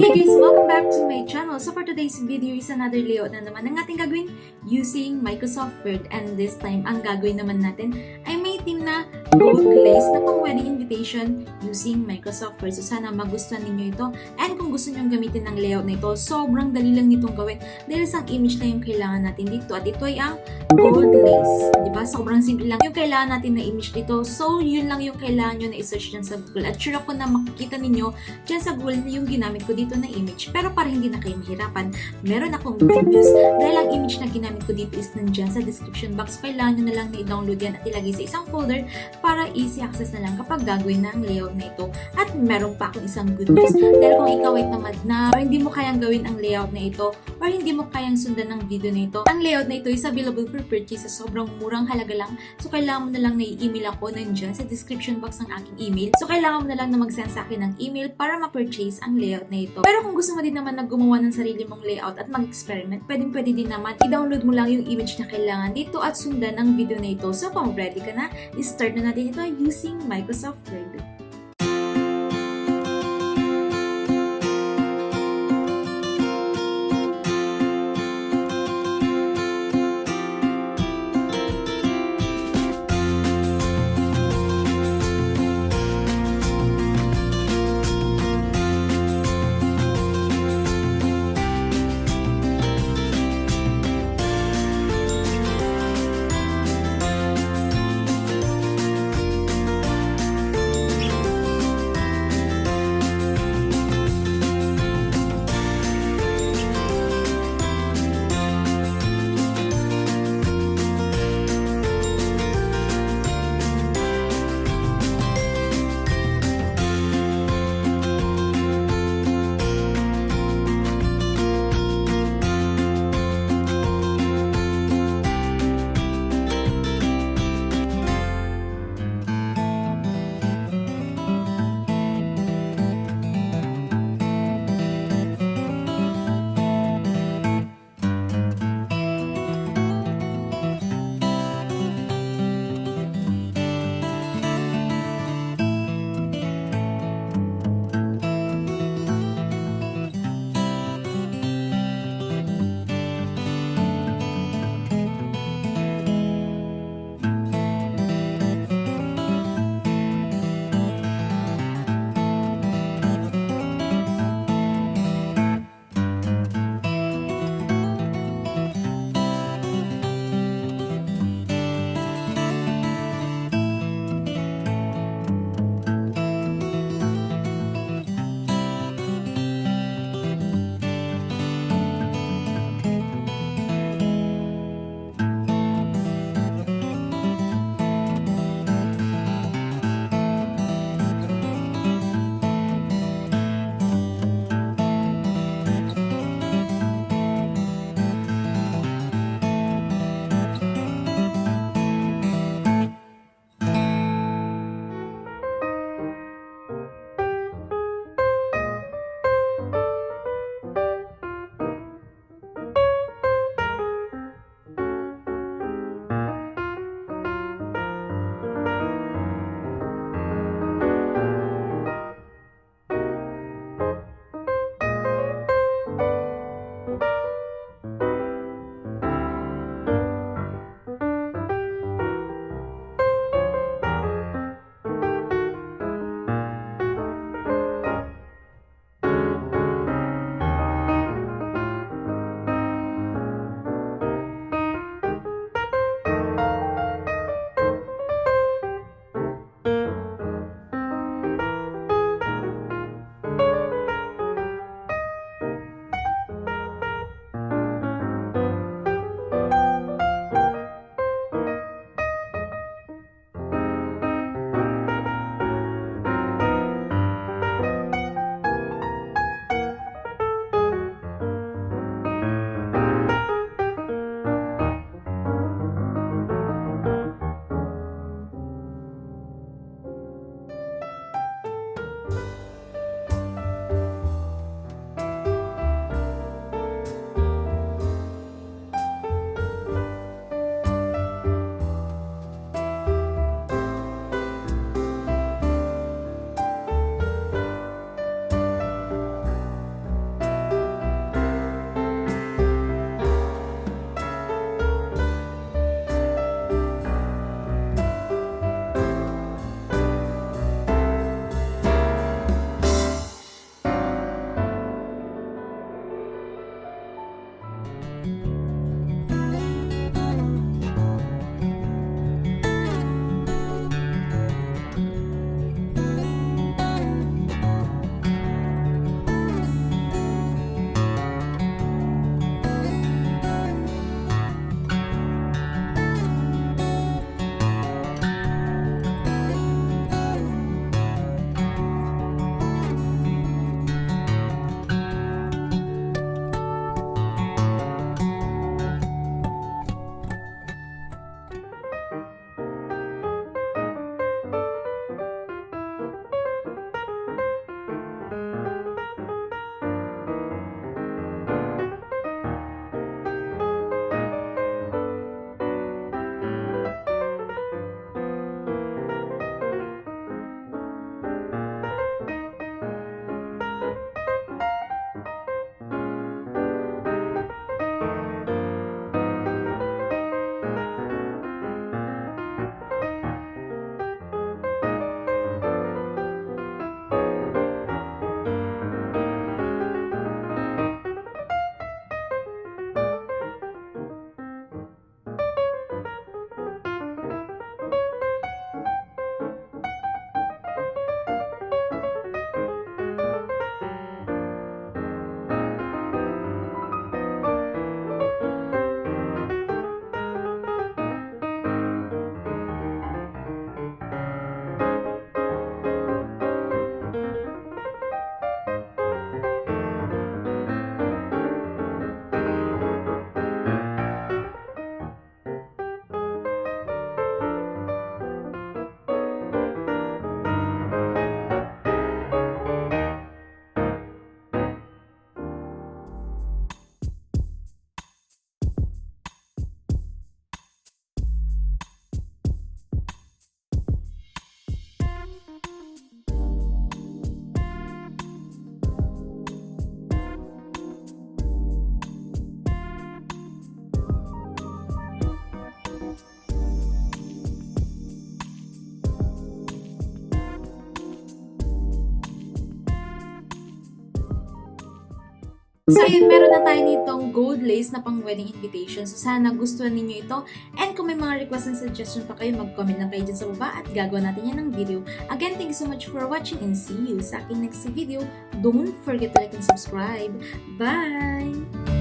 Hey guys! Welcome back to my channel. So for today's video is another layout na naman ang ating gagawin using Microsoft Word, and this time ang gagawin naman natin ay may theme na gold lace na pang wedding invitation using Microsoft Word. So sana magustuhan ninyo ito, and kung gusto nyo gamitin ng layout na ito, sobrang dali lang nitong gawin dahil isang image na yung kailangan natin dito, at ito ay ang gold lace. Diba? Sobrang simple lang yung kailangan natin na image dito. So yun lang yung kailangan nyo na i-search dyan sa Google, at sure ako na makikita ninyo dyan sa Google yung ginamit ko dito na image. Pero para hindi na kayo mahirapan, meron akong good news dahil ang image na ginamit ko dito is nandyan sa description box. Kailangan nyo na lang na i-download yan at ilagay sa isang folder para easy access na lang kapag gagawin na ang layout na ito. At meron pa akong isang good news dahil kung ikaw ay tamad na or hindi mo kayang gawin ang layout na ito or hindi mo kayang sundan ng video na ito, ang layout na ito is available for purchase sa sobrang murang halaga lang. So kailangan mo na lang na i-email ako nandyan sa description box ng aking email. So kailangan mo na lang na mag-send sa akin ng email para ma-purchase ang layout na ito. Pero kung gusto mo din naman na gumawa ng sarili mong layout at mag-experiment, pwede din naman i-download mo lang yung image na kailangan dito at sundan ang video na ito. So kung ready ka na, i-start na natin ito using Microsoft Word. So, ayun, meron na tayo nitong gold lace na pang wedding invitation. So, sana gustuhan ninyo ito. And kung may mga request and suggestion pa kayo, mag-comment lang kayo dyan sa baba at gagawa natin yan ng video. Again, thank you so much for watching and see you sa aking next video. Don't forget to like and subscribe. Bye!